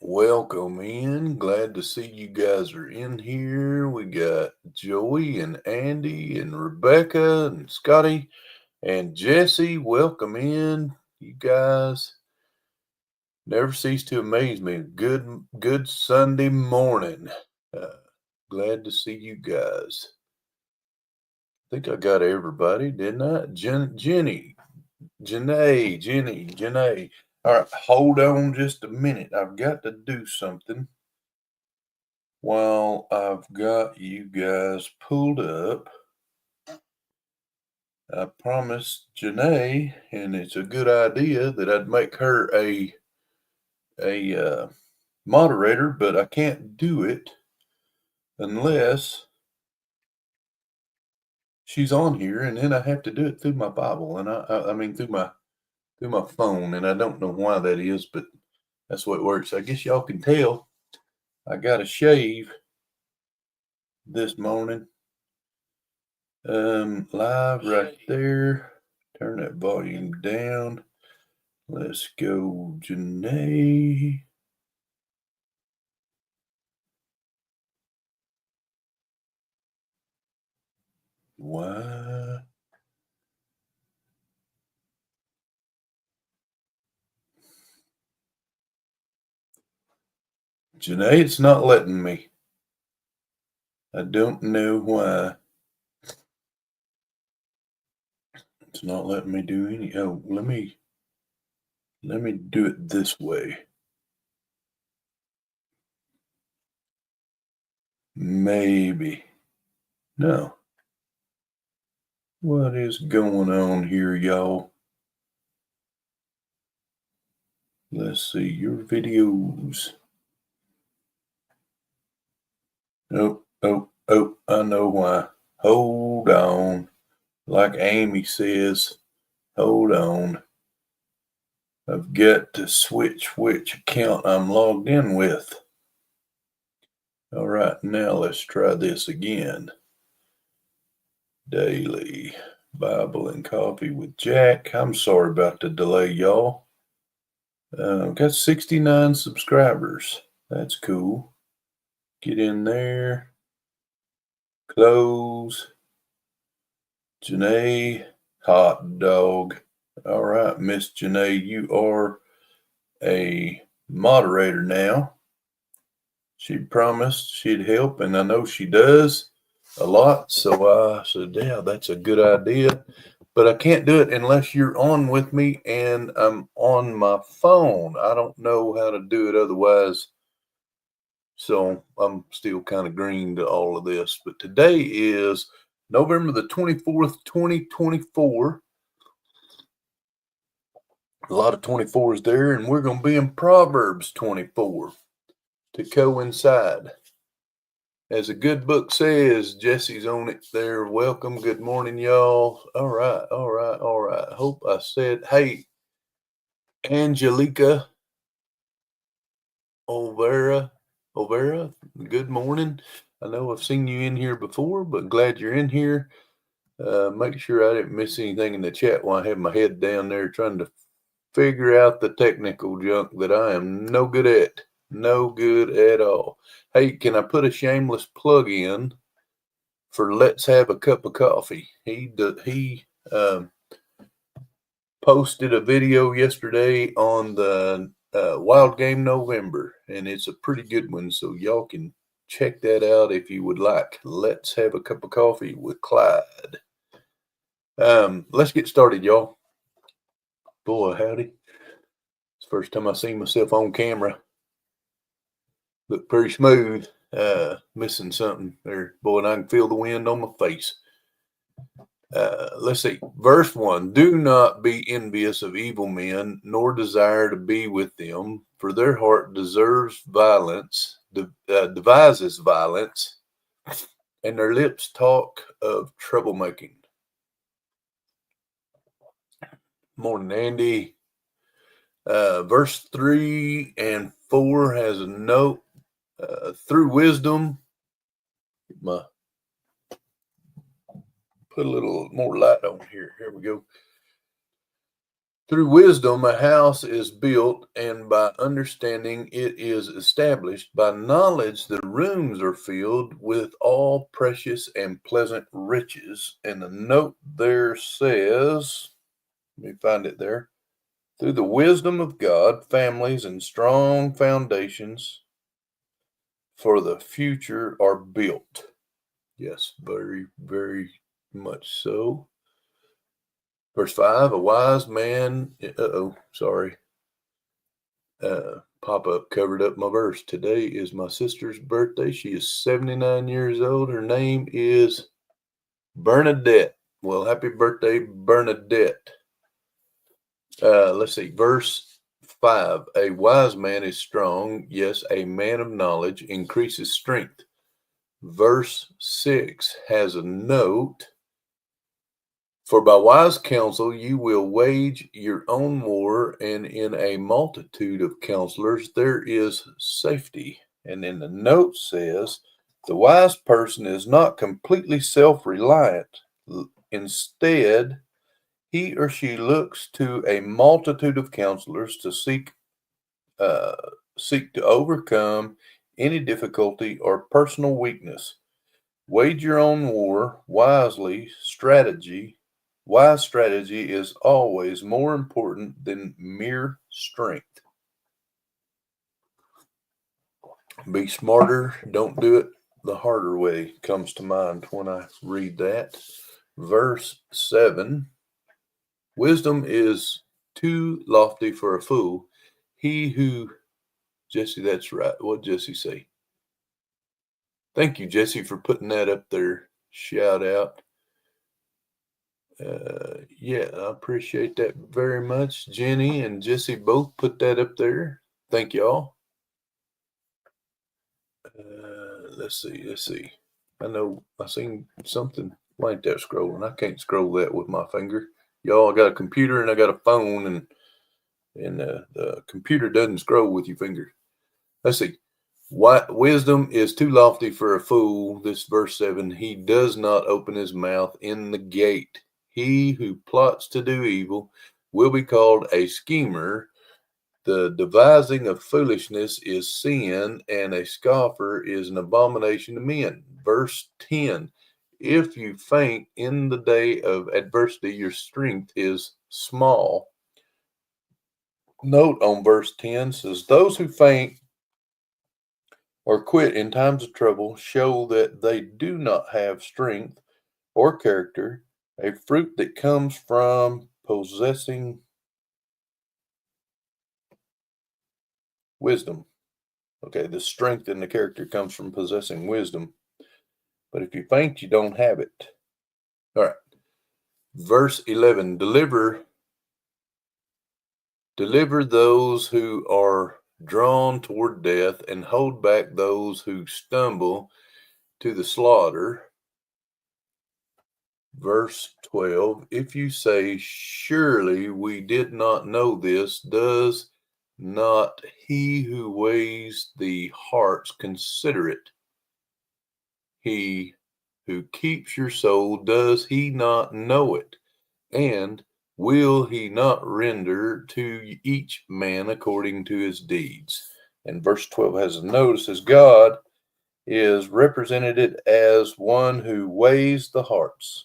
Welcome in. Glad to see you guys are in here. We got Joey and Andy and Rebecca and Scotty and Jesse. Welcome in. You guys never cease to amaze me. Good Sunday morning. Uh, Glad to see you guys. I think I got everybody, didn't I? Janae. All right, hold on just a minute. I've got to do something while I've got you guys pulled up. I promised Janae, and it's a good idea, that I'd make her a moderator, but I can't do it unless she's on here, and then I have to do it through my Bible, and I mean through my phone, and I don't know why that is, but that's the way it works. I guess y'all can tell I got a shave this morning. Live right there. Turn that volume down. Let's go, Janae. Why? Janae, it's not letting me. I don't know why. It's not letting me do any. Oh, let me do it this way. Maybe. No. What is going on here, y'all? Let's see your videos. Oh, I know why. Hold on. Like Amy says, hold on. I've got to switch which account I'm logged in with. All right, now let's try this again. Daily Bible and Coffee with Jack. I'm sorry about the delay, y'all. Got 69 subscribers. That's cool. Get in there. Close. Janae, hot dog. All right, Miss Janae, you are a moderator now. She promised she'd help, and I know she does a lot. So I said, yeah, that's a good idea. But I can't do it unless you're on with me and I'm on my phone. I don't know how to do it otherwise. So I'm still kind of green to all of this. But today is November the 24th, 2024. A lot of 24s there, and we're going to be in Proverbs 24 to coincide. As a good book says, Jesse's on it there. Welcome. Good morning, y'all. All right. Hope I said, hey, Angelica Olvera, good morning. I know I've seen you in here before, but glad you're in here. Make sure I didn't miss anything in the chat while I have my head down there trying to figure out the technical junk that I am no good at. No good at all. Hey, can I put a shameless plug in for Let's Have a Cup of Coffee? He posted a video yesterday on the Wild Game November, and it's a pretty good one, so y'all can check that out if you would like. Let's Have a Cup of Coffee with Clyde. Let's get started, y'all. Boy, howdy. It's the first time I seen myself on camera. Look pretty smooth. Missing something there. Boy, and I can feel the wind on my face. Let's see. Verse 1. Do not be envious of evil men, nor desire to be with them, for their heart devises violence, and their lips talk of troublemaking. Morning, Andy. Verse 3 and 4 has a note. Through wisdom, put a little more light on here. Here we go. Through wisdom, a house is built, and by understanding it is established. By knowledge, the rooms are filled with all precious and pleasant riches. And the note there says, let me find it there. Through the wisdom of God, families and strong foundations for the future are built. Yes, very, very much so. Verse 5, a wise man, pop-up covered up my verse. Today is my sister's birthday. She is 79 years old. Her name is Bernadette. Well, happy birthday, Bernadette. Let's see, verse 5. A wise man is strong. Yes, a man of knowledge increases strength. Verse 6 has a note. For by wise counsel you will wage your own war, and in a multitude of counselors there is safety. And then the note says, the wise person is not completely self-reliant. Instead, he or she looks to a multitude of counselors to seek to overcome any difficulty or personal weakness. Wage your own war wisely. Wise strategy is always more important than mere strength. Be smarter, don't do it the harder way comes to mind when I read that. Verse 7. Wisdom is too lofty for a fool. Jesse, that's right. What did Jesse say? Thank you, Jesse, for putting that up there. Shout out. Yeah, I appreciate that very much. Jenny and Jesse both put that up there. Thank y'all. Let's see. I know I seen something. Why ain't that scrolling? I can't scroll that with my finger. Y'all, I got a computer and I got a phone, and the computer doesn't scroll with your finger. Let's see. Wisdom is too lofty for a fool. This verse 7. He does not open his mouth in the gate. He who plots to do evil will be called a schemer. The devising of foolishness is sin, and a scoffer is an abomination to men. Verse 10. If you faint in the day of adversity, your strength is small. Note on verse 10 says, those who faint or quit in times of trouble show that they do not have strength or character, a fruit that comes from possessing wisdom. Okay, the strength and the character comes from possessing wisdom. But if you faint, you don't have it. All right. Verse 11, deliver those who are drawn toward death, and hold back those who stumble to the slaughter. Verse 12, if you say, surely we did not know this, does not he who weighs the hearts consider it? He who keeps your soul, does he not know it? And will he not render to each man according to his deeds? And verse 12 has a notice as God is represented as one who weighs the hearts.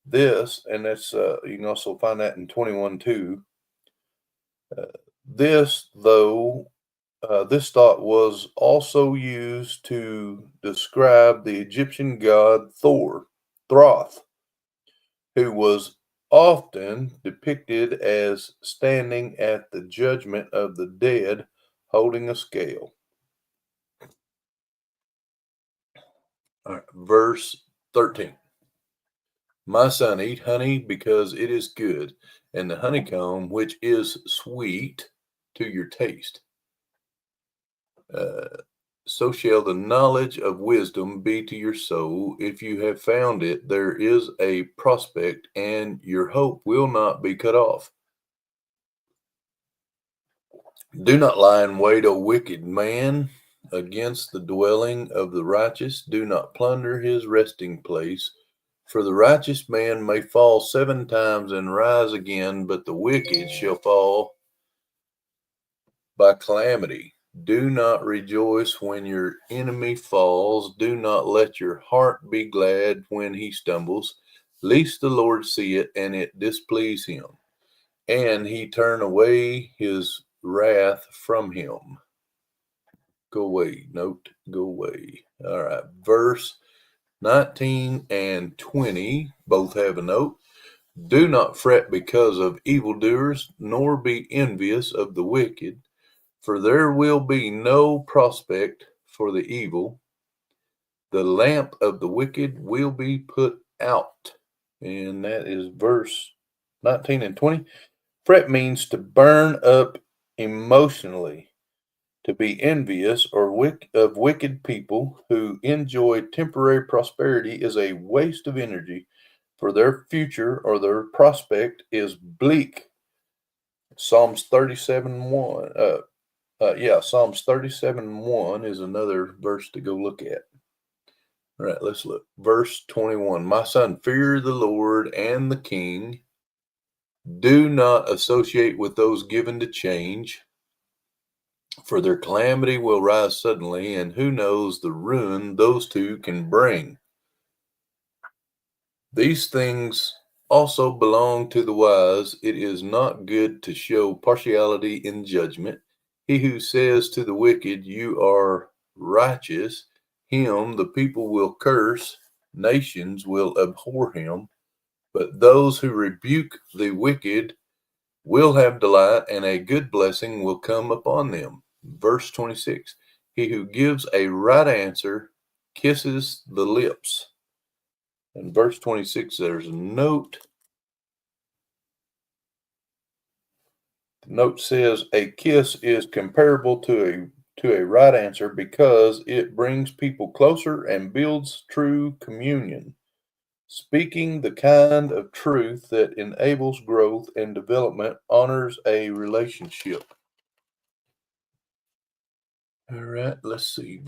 This, and that's you can also find that in 21:2. This thought was also used to describe the Egyptian god Thoth, who was often depicted as standing at the judgment of the dead, holding a scale. All right, verse 13. My son, eat honey because it is good, and the honeycomb which is sweet to your taste. So shall the knowledge of wisdom be to your soul. If you have found it, there is a prospect, and your hope will not be cut off. Do not lie in wait, O wicked man, against the dwelling of the righteous. Do not plunder his resting place. For the righteous man may fall 7 times and rise again, but the wicked shall fall by calamity. Do not rejoice when your enemy falls. Do not let your heart be glad when he stumbles, lest the Lord see it and it displease him, and he turn away his wrath from him. Go away. Note, go away. All right. Verse 19 and 20 both have a note. Do not fret because of evildoers, nor be envious of the wicked, for there will be no prospect for the evil. The lamp of the wicked will be put out. And that is verse 19 and 20. Fret means to burn up emotionally. To be envious or of wicked people who enjoy temporary prosperity is a waste of energy, for their future or their prospect is bleak. Psalms 37:1. Psalms 37:1 is another verse to go look at. All right, let's look. Verse 21. My son, fear the Lord and the king. Do not associate with those given to change, for their calamity will rise suddenly, and who knows the ruin those two can bring. These things also belong to the wise. It is not good to show partiality in judgment. He who says to the wicked, you are righteous, him the people will curse, nations will abhor him. But those who rebuke the wicked will have delight, and a good blessing will come upon them. Verse 26, he who gives a right answer kisses the lips. In verse 26, there's a note. The note says a kiss is comparable to a right answer because it brings people closer and builds true communion. Speaking the kind of truth that enables growth and development honors a relationship. All right, let's see.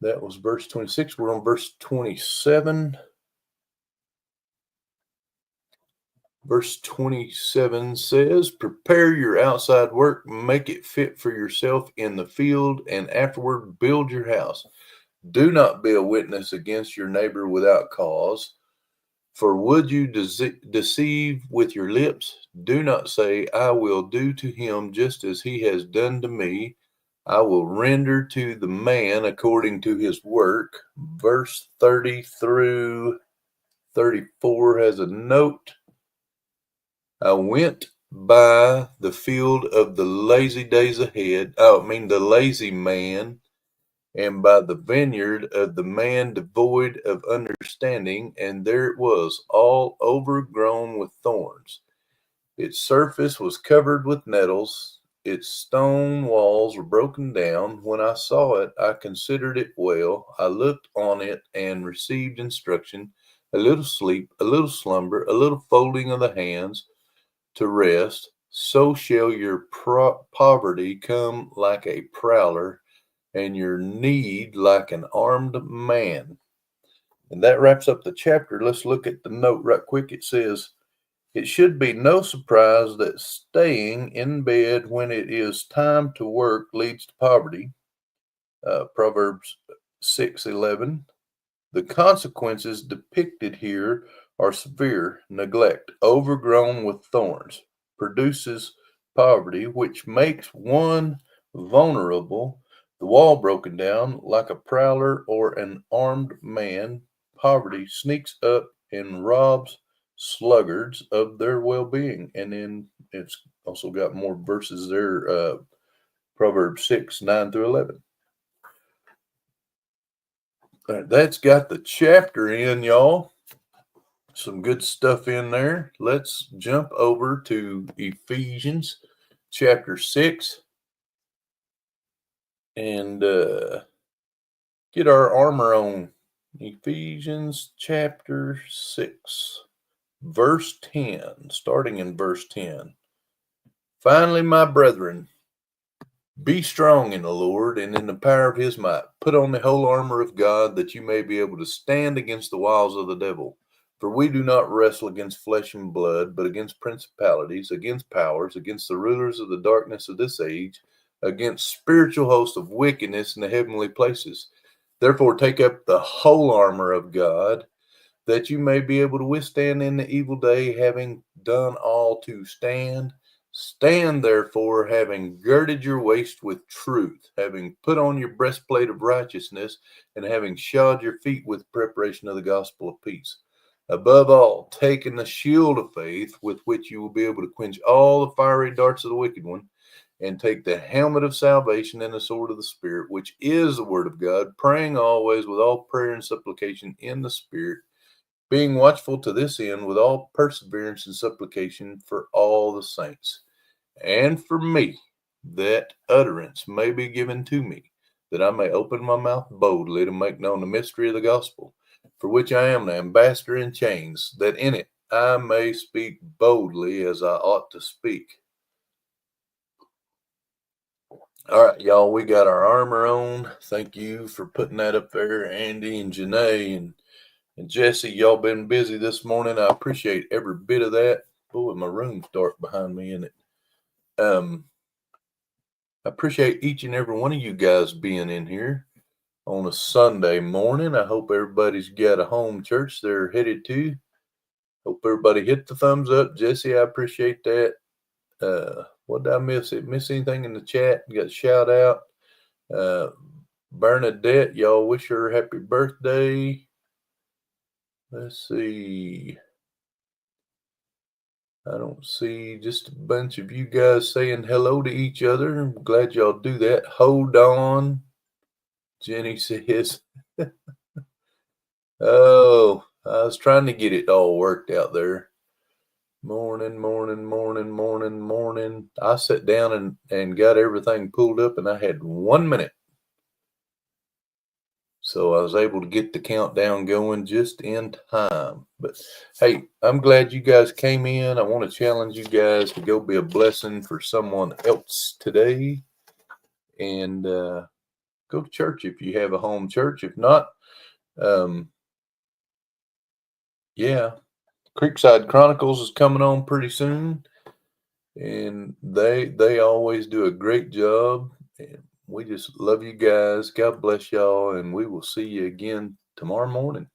That was verse 26. We're on verse 27. Verse 27 says, prepare your outside work, make it fit for yourself in the field, and afterward build your house. Do not be a witness against your neighbor without cause. For would you deceive with your lips? Do not say, I will do to him just as he has done to me. I will render to the man according to his work. Verse 30 through 34 has a note. I went by the field of the lazy days ahead. The lazy man, and by the vineyard of the man devoid of understanding, and there it was, all overgrown with thorns. Its surface was covered with nettles. Its stone walls were broken down. When I saw it, I considered it well. I looked on it and received instruction, a little sleep, a little slumber, a little folding of the hands to rest. So shall your poverty come like a prowler, and your need like an armed man. And that wraps up the chapter. Let's look at the note right quick. It says, it should be no surprise that staying in bed when it is time to work leads to poverty. Proverbs 6:11. The consequences depicted here are severe. Neglect, overgrown with thorns, produces poverty, which makes one vulnerable. The wall broken down like a prowler or an armed man. Poverty sneaks up and robs sluggards of their well-being. And then it's also got more verses there. Proverbs 6:9 through 11. That's got the chapter in, y'all. Some good stuff in there. Let's jump over to Ephesians chapter 6 and get our armor on. Ephesians chapter 6, verse 10, starting in verse 10. Finally, my brethren, be strong in the Lord and in the power of his might. Put on the whole armor of God that you may be able to stand against the wiles of the devil. For we do not wrestle against flesh and blood, but against principalities, against powers, against the rulers of the darkness of this age, against spiritual hosts of wickedness in the heavenly places. Therefore, take up the whole armor of God, that you may be able to withstand in the evil day, having done all to stand. Stand therefore, having girded your waist with truth, having put on your breastplate of righteousness, and having shod your feet with preparation of the gospel of peace. Above all, taking the shield of faith, with which you will be able to quench all the fiery darts of the wicked one, and take the helmet of salvation and the sword of the Spirit, which is the word of God, praying always with all prayer and supplication in the Spirit, being watchful to this end with all perseverance and supplication for all the saints, and for me, that utterance may be given to me, that I may open my mouth boldly to make known the mystery of the gospel, for which I am an ambassador in chains, that in it I may speak boldly as I ought to speak. All right, y'all, we got our armor on. Thank you for putting that up there, Andy and Janae and Jesse. Y'all been busy this morning. I appreciate every bit of that. Boy, my room's dark behind me, isn't it? I appreciate each and every one of you guys being in here on a Sunday morning. I hope everybody's got a home church they're headed to. Hope everybody hit the thumbs up. Jesse, I appreciate that. What did I miss? Miss anything in the chat? Got a shout out. Bernadette, y'all wish her happy birthday. Let's see. I don't see just a bunch of you guys saying hello to each other. I'm glad y'all do that. Hold on. Jenny says, oh, I was trying to get it all worked out there. Morning. I sat down and got everything pulled up, and I had 1 minute. So I was able to get the countdown going just in time. But hey, I'm glad you guys came in. I want to challenge you guys to go be a blessing for someone else today. And go to church if you have a home church. If not, yeah, Creekside Chronicles is coming on pretty soon. And they always do a great job. And we just love you guys. God bless y'all. And we will see you again tomorrow morning.